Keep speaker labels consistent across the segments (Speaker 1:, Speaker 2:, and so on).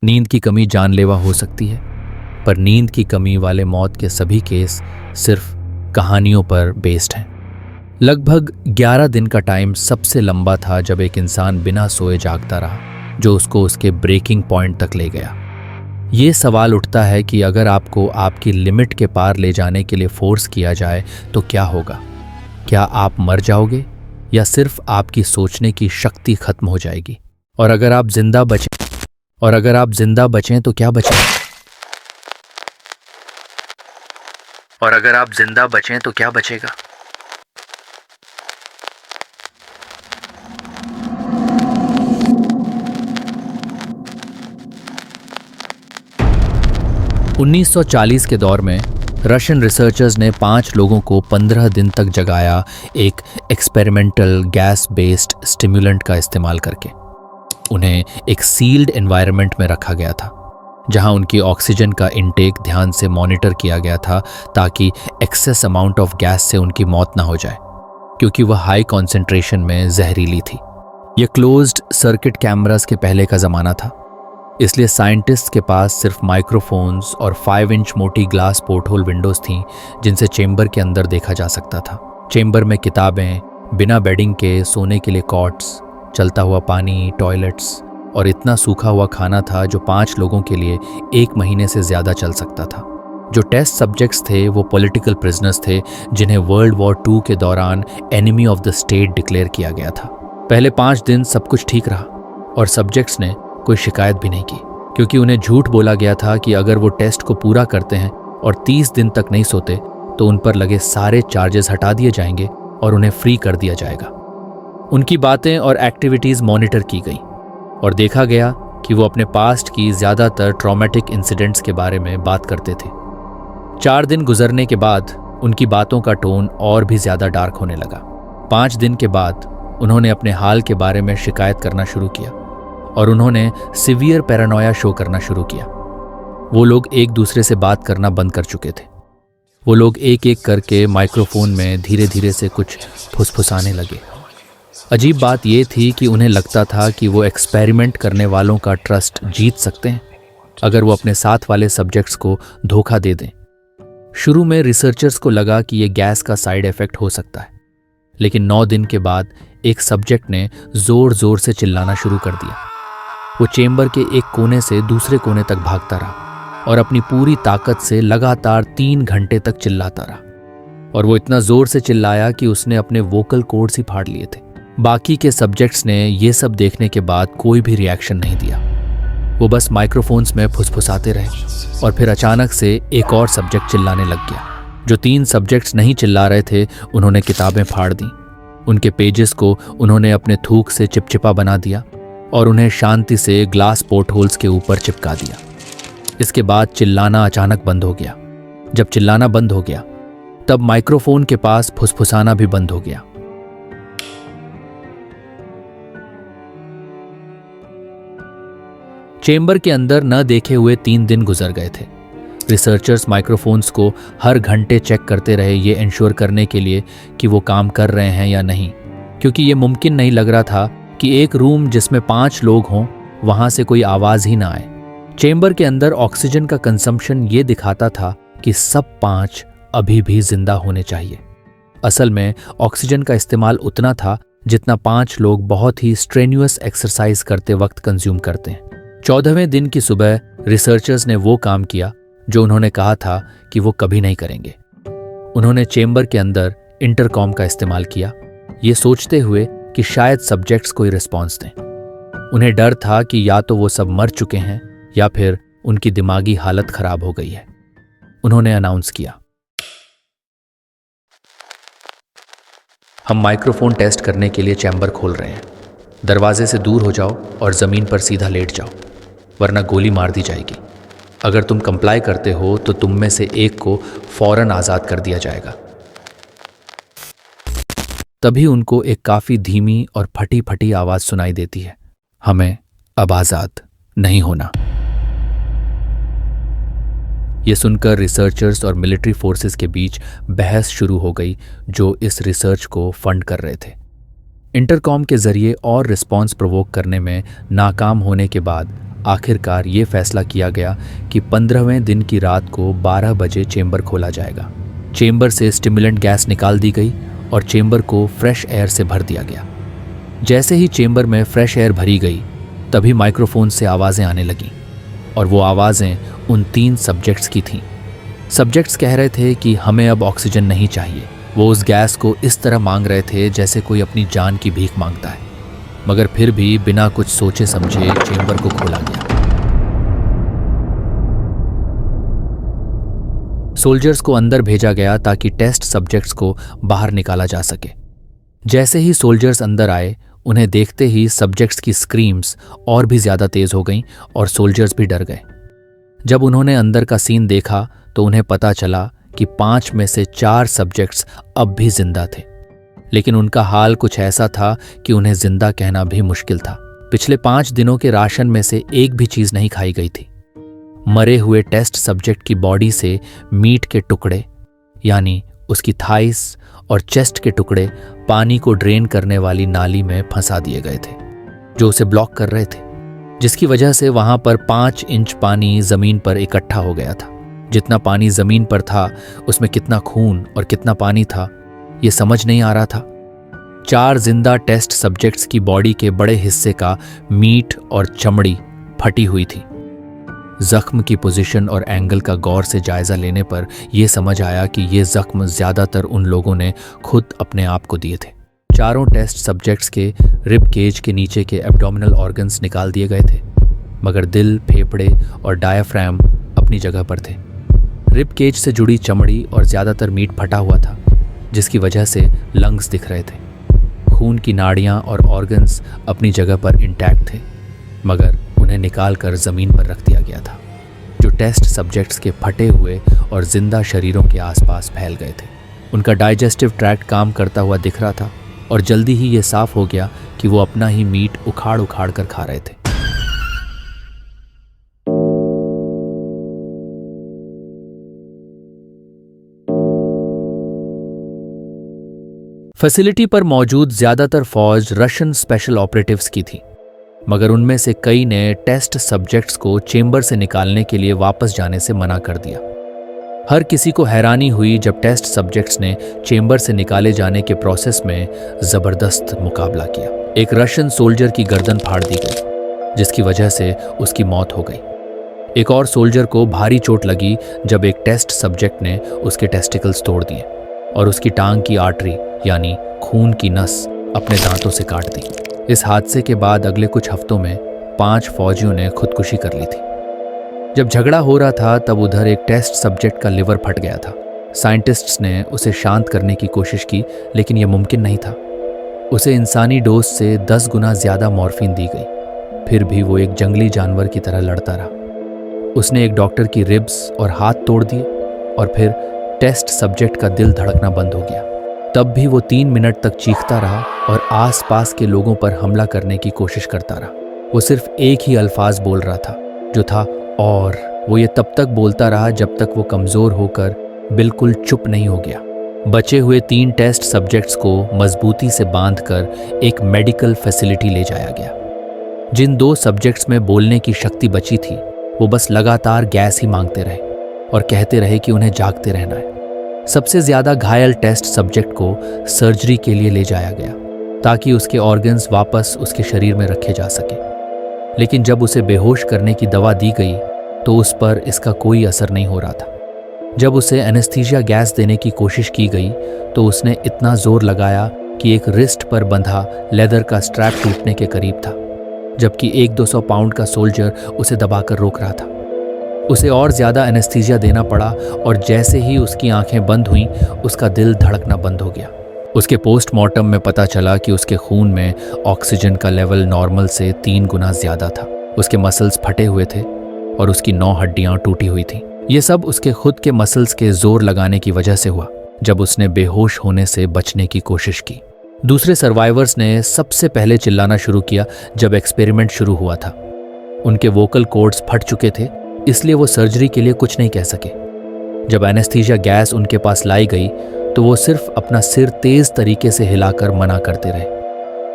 Speaker 1: नींद की कमी जानलेवा हो सकती है, पर नींद की कमी वाले मौत के सभी केस सिर्फ कहानियों पर बेस्ड हैं। लगभग 11 दिन का टाइम सबसे लंबा था जब एक इंसान बिना सोए जागता रहा, जो उसको उसके ब्रेकिंग पॉइंट तक ले गया। ये सवाल उठता है कि अगर आपको आपकी लिमिट के पार ले जाने के लिए फोर्स किया जाए तो क्या होगा? क्या आप मर जाओगे या सिर्फ आपकी सोचने की शक्ति खत्म हो जाएगी? और अगर आप जिंदा बचें तो क्या बचेगा? 1940 के दौर में रशियन रिसर्चर्स ने 5 लोगों को 15 दिन तक जगाया, एक एक्सपेरिमेंटल गैस बेस्ड स्टिमुलेंट का इस्तेमाल करके। उन्हें एक सील्ड एनवायरनमेंट में रखा गया था, जहां उनकी ऑक्सीजन का इनटेक ध्यान से मॉनिटर किया गया था ताकि एक्सेस अमाउंट ऑफ गैस से उनकी मौत ना हो जाए, क्योंकि वह हाई कॉन्सेंट्रेशन में जहरीली थी। यह क्लोज्ड सर्किट कैमरास के पहले का ज़माना था, इसलिए साइंटिस्ट के पास सिर्फ माइक्रोफोन्स और 5 इंच मोटी ग्लास पोर्टहोल विंडोज थीं जिनसे चेंबर के अंदर देखा जा सकता था। चेंबर में किताबें, बिना बेडिंग के सोने के लिए कॉट्स, चलता हुआ पानी, टॉयलेट्स और इतना सूखा हुआ खाना था जो 5 लोगों के लिए 1 महीने से ज़्यादा चल सकता था। जो टेस्ट सब्जेक्ट्स थे वो पॉलिटिकल प्रिजनर्स थे जिन्हें वर्ल्ड वॉर 2 के दौरान enemy of the state declare किया गया था। पहले 5 दिन सब कुछ ठीक रहा और सब्जेक्ट्स ने कोई शिकायत भी नहीं की, क्योंकि उन्हें झूठ बोला गया था कि अगर वो टेस्ट को पूरा करते हैं और 30 दिन तक नहीं सोते तो उन पर लगे सारे चार्जेस हटा दिए जाएंगे और उन्हें फ्री कर दिया जाएगा। उनकी बातें और एक्टिविटीज़ मॉनिटर की गई और देखा गया कि वो अपने पास्ट की ज़्यादातर ट्रॉमेटिक इंसिडेंट्स के बारे में बात करते थे। 4 दिन गुजरने के बाद उनकी बातों का टोन और भी ज़्यादा डार्क होने लगा। 5 दिन के बाद उन्होंने अपने हाल के बारे में शिकायत करना शुरू किया और उन्होंने सीवियर पैरानोया शो करना शुरू किया। वो लोग एक दूसरे से बात करना बंद कर चुके थे। वो लोग एक एक करके माइक्रोफोन में धीरे धीरे से कुछ फुसफुसाने लगे। अजीब बात यह थी कि उन्हें लगता था कि वो एक्सपेरिमेंट करने वालों का ट्रस्ट जीत सकते हैं अगर वो अपने साथ वाले सब्जेक्ट्स को धोखा दे दें। शुरू में रिसर्चर्स को लगा कि ये गैस का साइड इफेक्ट हो सकता है, लेकिन 9 दिन के बाद एक सब्जेक्ट ने जोर जोर से चिल्लाना शुरू कर दिया। वो चेंबर के एक कोने से दूसरे कोने तक भागता रहा और अपनी पूरी ताकत से लगातार 3 घंटे तक चिल्लाता रहा, और वो इतना जोर से चिल्लाया कि उसने अपने वोकल कॉर्ड्स ही फाड़ लिए थे। बाकी के सब्जेक्ट्स ने ये सब देखने के बाद कोई भी रिएक्शन नहीं दिया। वो बस माइक्रोफोन्स में फुसफुसाते रहे और फिर अचानक से एक और सब्जेक्ट चिल्लाने लग गया। जो 3 सब्जेक्ट्स नहीं चिल्ला रहे थे उन्होंने किताबें फाड़ दी, उनके पेजेस को उन्होंने अपने थूक से चिपचिपा बना दिया और उन्हें शांति से ग्लास पोर्ट होल्स के ऊपर चिपका दिया। इसके बाद चिल्लाना अचानक बंद हो गया। जब चिल्लाना बंद हो गया तब माइक्रोफोन के पास फुसफुसाना भी बंद हो गया। चेंबर के अंदर न देखे हुए 3 दिन गुजर गए थे। रिसर्चर्स माइक्रोफोन्स को हर घंटे चेक करते रहे, ये इंश्योर करने के लिए कि वो काम कर रहे हैं या नहीं, क्योंकि ये मुमकिन नहीं लग रहा था कि एक रूम जिसमें 5 लोग हों वहां से कोई आवाज ही ना आए। चेंबर के अंदर ऑक्सीजन का कंजम्पशन ये दिखाता था कि सब 5 अभी भी जिंदा होने चाहिए। असल में ऑक्सीजन का इस्तेमाल उतना था जितना 5 लोग बहुत ही स्ट्रेन्युअस एक्सरसाइज करते वक्त कंज्यूम करते हैं। 14वें दिन की सुबह रिसर्चर्स ने वो काम किया जो उन्होंने कहा था कि वो कभी नहीं करेंगे। उन्होंने चेंबर के अंदर इंटरकॉम का इस्तेमाल किया, ये सोचते हुए कि शायद सब्जेक्ट्स कोई रिस्पॉन्स दें। उन्हें डर था कि या तो वो सब मर चुके हैं या फिर उनकी दिमागी हालत खराब हो गई है। उन्होंने अनाउंस किया, हम माइक्रोफोन टेस्ट करने के लिए चैम्बर खोल रहे हैं। दरवाजे से दूर हो जाओ और ज़मीन पर सीधा लेट जाओ, वरना गोली मार दी जाएगी। अगर तुम कंप्लाई करते हो तो तुम में से एक को फौरन आज़ाद कर दिया जाएगा। तभी उनको एक काफ़ी धीमी और फटी फटी आवाज़ सुनाई देती है, हमें अब आज़ाद नहीं होना। यह सुनकर रिसर्चर्स और मिलिट्री फोर्सेस के बीच बहस शुरू हो गई जो इस रिसर्च को फंड कर रहे थे। इंटरकॉम के जरिए और रिस्पॉन्स प्रोवोक करने में नाकाम होने के बाद आखिरकार ये फैसला किया गया कि 15वें दिन की रात को 12 बजे चेंबर खोला जाएगा। चेंबर से स्टिमुलेंट गैस निकाल दी गई और चेंबर को फ्रेश एयर से भर दिया गया। जैसे ही चेंबर में फ्रेश एयर भरी गई तभी माइक्रोफोन से आवाज़ें आने लगीं और वो आवाज़ें उन 3 सब्जेक्ट्स की थीं। सब्जेक्ट्स कह रहे थे कि हमें अब ऑक्सीजन नहीं चाहिए। वो उस गैस को इस तरह मांग रहे थे जैसे कोई अपनी जान की भीख मांगता है, मगर फिर भी बिना कुछ सोचे समझे चेंबर को खोला गया। सोल्जर्स को अंदर भेजा गया ताकि टेस्ट सब्जेक्ट्स को बाहर निकाला जा सके। जैसे ही सोल्जर्स अंदर आए, उन्हें देखते ही सब्जेक्ट्स की स्क्रीम्स और भी ज्यादा तेज हो गईं और सोल्जर्स भी डर गए। जब उन्होंने अंदर का सीन देखा तो उन्हें पता चला कि 5 में से 4 सब्जेक्ट्स अब भी जिंदा थे, लेकिन उनका हाल कुछ ऐसा था कि उन्हें जिंदा कहना भी मुश्किल था। पिछले 5 दिनों के राशन में से एक भी चीज नहीं खाई गई थी। मरे हुए टेस्ट सब्जेक्ट की बॉडी से मीट के टुकड़े यानी उसकी थाइस और चेस्ट के टुकड़े पानी को ड्रेन करने वाली नाली में फंसा दिए गए थे, जो उसे ब्लॉक कर रहे थे, जिसकी वजह से वहां पर 5 इंच पानी जमीन पर इकट्ठा हो गया था। जितना पानी जमीन पर था उसमें कितना खून और कितना पानी था ये समझ नहीं आ रहा था। 4 जिंदा टेस्ट सब्जेक्ट्स की बॉडी के बड़े हिस्से का मीट और चमड़ी फटी हुई थी। जख्म की पोजीशन और एंगल का गौर से जायजा लेने पर यह समझ आया कि ये जख्म ज्यादातर उन लोगों ने खुद अपने आप को दिए थे। चारों टेस्ट सब्जेक्ट्स के रिब केज के नीचे के एब्डोमिनल ऑर्गन्स निकाल दिए गए थे, मगर दिल, फेफड़े और डायाफ्राम अपनी जगह पर थे। रिब केज से जुड़ी चमड़ी और ज्यादातर मीट फटा हुआ था, जिसकी वजह से लंग्स दिख रहे थे। खून की नाड़ियां और ऑर्गन्स अपनी जगह पर इंटैक्ट थे, मगर उन्हें निकाल कर जमीन पर रख दिया गया था, जो टेस्ट सब्जेक्ट्स के फटे हुए और जिंदा शरीरों के आसपास फैल गए थे। उनका डाइजेस्टिव ट्रैक्ट काम करता हुआ दिख रहा था और जल्दी ही ये साफ हो गया कि वो अपना ही मीट उखाड़ उखाड़ कर खा रहे थे। फैसिलिटी पर मौजूद ज्यादातर फौज रशियन स्पेशल ऑपरेटिव्स की थी, मगर उनमें से कई ने टेस्ट सब्जेक्ट्स को चेंबर से निकालने के लिए वापस जाने से मना कर दिया। हर किसी को हैरानी हुई जब टेस्ट सब्जेक्ट्स ने चेंबर से निकाले जाने के प्रोसेस में जबरदस्त मुकाबला किया। एक रशियन सोल्जर की गर्दन फाड़ दी गई, जिसकी वजह से उसकी मौत हो गई। एक और सोल्जर को भारी चोट लगी जब एक टेस्ट सब्जेक्ट ने उसके टेस्टिकल्स तोड़ दिए और उसकी टांग की आर्टरी यानी खून की नस अपने दांतों से काट दी। इस हादसे के बाद अगले कुछ हफ्तों में 5 फौजियों ने खुदकुशी कर ली थी। जब झगड़ा हो रहा था तब उधर एक टेस्ट सब्जेक्ट का लिवर फट गया था। साइंटिस्ट्स ने उसे शांत करने की कोशिश की, लेकिन यह मुमकिन नहीं था। उसे इंसानी डोज से 10 गुना ज्यादा मॉर्फिन दी गई, फिर भी वो एक जंगली जानवर की तरह लड़ता रहा। उसने एक डॉक्टर की रिब्स और हाथ तोड़ दिए और फिर टेस्ट सब्जेक्ट का दिल धड़कना बंद हो गया। तब भी वो 3 मिनट तक चीखता रहा और आसपास के लोगों पर हमला करने की कोशिश करता रहा। वो सिर्फ एक ही अल्फाज बोल रहा था, जो था और। वो ये तब तक बोलता रहा जब तक वो कमजोर होकर बिल्कुल चुप नहीं हो गया। बचे हुए 3 टेस्ट सब्जेक्ट्स को मजबूती से बांधकर एक मेडिकल फैसिलिटी ले जाया गया। जिन 2 सब्जेक्ट्स में बोलने की शक्ति बची थी, वो बस लगातार गैस ही मांगते रहे और कहते रहे कि उन्हें जागते रहना है। सबसे ज्यादा घायल टेस्ट सब्जेक्ट को सर्जरी के लिए ले जाया गया ताकि उसके ऑर्गन्स वापस उसके शरीर में रखे जा सके, लेकिन जब उसे बेहोश करने की दवा दी गई तो उस पर इसका कोई असर नहीं हो रहा था। जब उसे एनेस्थीसिया गैस देने की कोशिश की गई तो उसने इतना जोर लगाया कि एक रिस्ट पर बंधा लेदर का स्ट्रैप टूटने के करीब था, जबकि 100-200 पाउंड का सोल्जर उसे दबाकर रोक रहा था। उसे और ज्यादा एनेस्थीसिया देना पड़ा और जैसे ही उसकी आंखें बंद हुईं, उसका दिल धड़कना बंद हो गया। उसके पोस्टमार्टम में पता चला कि उसके खून में ऑक्सीजन का लेवल नॉर्मल से 3 गुना ज्यादा था। उसके मसल्स फटे हुए थे और उसकी 9 हड्डियां टूटी हुई थीं। ये सब उसके खुद के मसल्स के जोर लगाने की वजह से हुआ, जब उसने बेहोश होने से बचने की कोशिश की। दूसरे सर्वाइवर्स ने सबसे पहले चिल्लाना शुरू किया जब एक्सपेरिमेंट शुरू हुआ था। उनके वोकल कॉर्ड्स फट चुके थे, इसलिए वो सर्जरी के लिए कुछ नहीं कह सके। जब एनेस्थीसिया गैस उनके पास लाई गई तो वो सिर्फ अपना सिर तेज तरीके से हिलाकर मना करते रहे।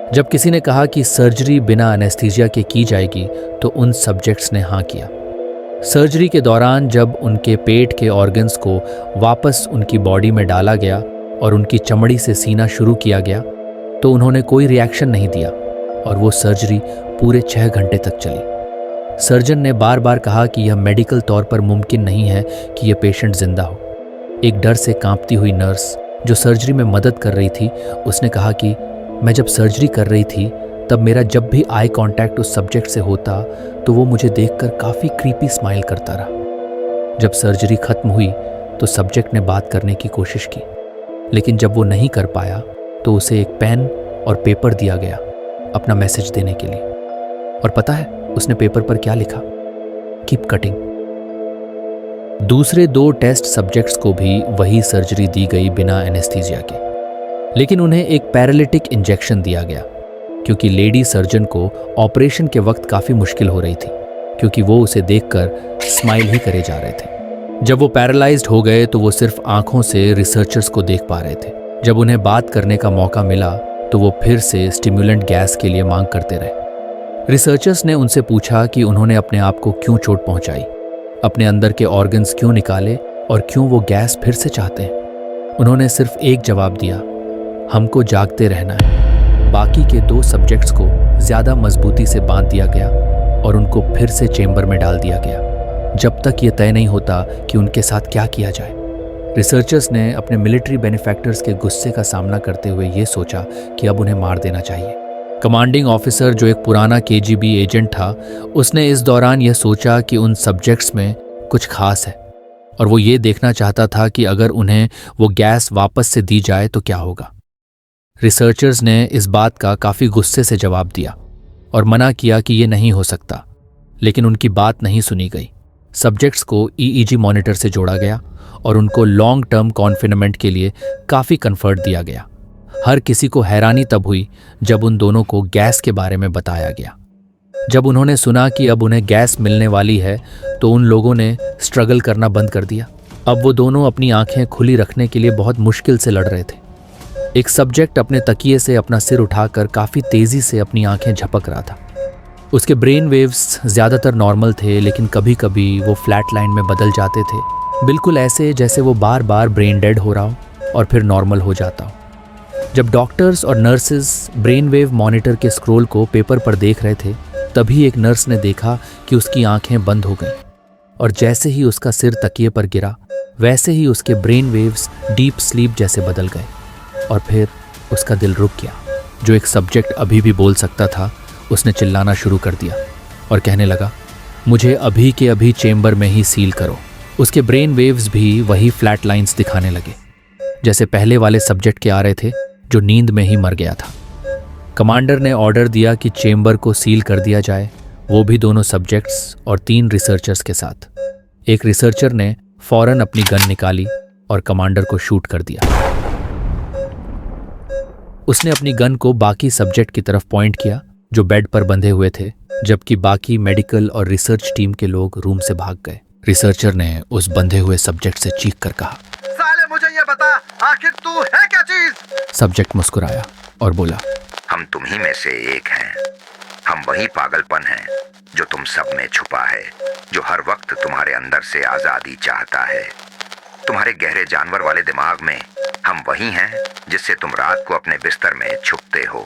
Speaker 1: जब किसी ने कहा कि सर्जरी बिना एनेस्थीसिया के की जाएगी तो उन सब्जेक्ट्स ने हाँ किया। सर्जरी के दौरान जब उनके पेट के ऑर्गन्स को वापस उनकी बॉडी में डाला गया और उनकी चमड़ी से सीना शुरू किया गया तो उन्होंने कोई रिएक्शन नहीं दिया और वो सर्जरी पूरे 6 घंटे तक चली। सर्जन ने बार बार कहा कि यह मेडिकल तौर पर मुमकिन नहीं है कि यह पेशेंट जिंदा हो। एक डर से कांपती हुई नर्स जो सर्जरी में मदद कर रही थी, उसने कहा कि मैं जब सर्जरी कर रही थी तब मेरा जब भी आई कांटेक्ट उस सब्जेक्ट से होता तो वो मुझे देखकर काफ़ी क्रीपी स्माइल करता रहा। जब सर्जरी खत्म हुई तो सब्जेक्ट ने बात करने की कोशिश की, लेकिन जब वो नहीं कर पाया तो उसे एक पेन और पेपर दिया गया अपना मैसेज देने के लिए। और पता है उसने पेपर पर क्या लिखा? Keep cutting. दूसरे 2 टेस्ट सब्जेक्ट्स को भी वही सर्जरी दी गई बिना एनेस्थीसिया के, लेकिन उन्हें एक पैरालिटिक इंजेक्शन दिया गया क्योंकि लेडी सर्जन को ऑपरेशन के वक्त काफ़ी मुश्किल हो रही थी क्योंकि वो उसे देखकर स्माइल ही करे जा रहे थे। जब वो पैरालाइज्ड हो गए तो वो सिर्फ आंखों से रिसर्चर्स को देख पा रहे थे। जब उन्हें बात करने का मौका मिला तो वो फिर से स्टिमुलेंट गैस के लिए मांग करते रहे। रिसर्चर्स ने उनसे पूछा कि उन्होंने अपने आप को क्यों चोट पहुंचाई, अपने अंदर के ऑर्गन्स क्यों निकाले और क्यों वो गैस फिर से चाहते हैं। उन्होंने सिर्फ एक जवाब दिया, हमको जागते रहना है। बाकी के 2 सब्जेक्ट्स को ज़्यादा मजबूती से बांध दिया गया और उनको फिर से चेंबर में डाल दिया गया जब तक ये तय नहीं होता कि उनके साथ क्या किया जाए। रिसर्चर्स ने अपने मिलिट्री बेनिफैक्टर्स के गुस्से का सामना करते हुए ये सोचा कि अब उन्हें मार देना चाहिए। कमांडिंग ऑफिसर जो एक पुराना KGB एजेंट था, उसने इस दौरान यह सोचा कि उन सब्जेक्ट्स में कुछ खास है और वो ये देखना चाहता था कि अगर उन्हें वो गैस वापस से दी जाए तो क्या होगा। रिसर्चर्स ने इस बात का काफ़ी गुस्से से जवाब दिया और मना किया कि ये नहीं हो सकता, लेकिन उनकी बात नहीं सुनी गई। सब्जेक्ट्स को EEG मॉनिटर से जोड़ा गया और उनको लॉन्ग टर्म कॉन्फिनमेंट के लिए काफ़ी कंफर्ट दिया गया। हर किसी को हैरानी तब हुई जब उन दोनों को गैस के बारे में बताया गया। जब उन्होंने सुना कि अब उन्हें गैस मिलने वाली है तो उन लोगों ने स्ट्रगल करना बंद कर दिया। अब वो दोनों अपनी आंखें खुली रखने के लिए बहुत मुश्किल से लड़ रहे थे। एक सब्जेक्ट अपने तकिए से अपना सिर उठाकर काफ़ी तेज़ी से अपनी आंखें झपक रहा था। उसके ब्रेन वेव्स ज़्यादातर नॉर्मल थे, लेकिन कभी कभी वो फ्लैट लाइन में बदल जाते थे, बिल्कुल ऐसे जैसे वो बार बार ब्रेन डेड हो रहा हो और फिर नॉर्मल हो जाता हो। जब डॉक्टर्स और नर्सेस ब्रेन वेव मॉनिटर के स्क्रोल को पेपर पर देख रहे थे, तभी एक नर्स ने देखा कि उसकी आंखें बंद हो गईं और जैसे ही उसका सिर तकिए पर गिरा वैसे ही उसके ब्रेन वेव्स डीप स्लीप जैसे बदल गए और फिर उसका दिल रुक गया। जो एक सब्जेक्ट अभी भी बोल सकता था, उसने चिल्लाना शुरू कर दिया और कहने लगा, मुझे अभी के अभी चेंबर में ही सील करो। उसके ब्रेन वेव्स भी वही फ्लैट लाइंस दिखाने लगे जैसे पहले वाले सब्जेक्ट के आ रहे थे जो नींद में ही मर गया था। कमांडर ने ऑर्डर दिया कि चेंबर को सील कर दिया जाए, वो भी दोनों सब्जेक्ट्स और 3 रिसर्चर्स के साथ। एक रिसर्चर ने फौरन अपनी गन निकाली और कमांडर को शूट कर दिया। उसने अपनी गन को बाकी सब्जेक्ट की तरफ पॉइंट किया जो बेड पर बंधे हुए थे, जबकि बाकी मेडिकल और रिसर्च टीम के लोग रूम से भाग गए। रिसर्चर ने उस बंधे हुए सब्जेक्ट से चीख कर कहा,
Speaker 2: साले मुझे ये बता, आखिर तू है क्या चीज?
Speaker 1: सब्जेक्ट मुस्कुराया और बोला,
Speaker 3: हम तुम ही में से एक हैं। हम वही पागलपन हैं जो तुम सब में छुपा है, जो हर वक्त तुम्हारे अंदर से आजादी चाहता है। तुम्हारे गहरे जानवर वाले दिमाग में हम वही हैं जिससे तुम रात को अपने बिस्तर में छुपते हो।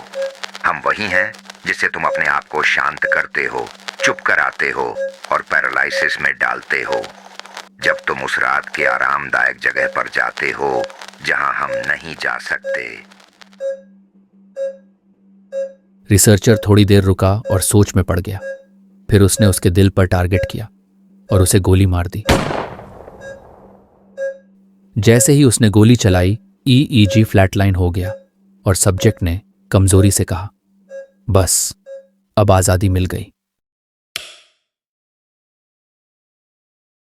Speaker 3: हम वही हैं जिससे तुम अपने आप को शांत करते हो, चुप कराते हो और पैरालिसिस में डालते हो। जब तुम उस रात के आरामदायक जगह पर जाते हो जहां हम नहीं जा सकते।
Speaker 1: रिसर्चर थोड़ी देर रुका और सोच में पड़ गया। फिर उसने उसके दिल पर टारगेट किया और उसे गोली मार दी। जैसे ही उसने गोली चलाई, EEG फ्लैटलाइन हो गया और सब्जेक्ट ने कमजोरी से कहा, बस अब आजादी मिल गई।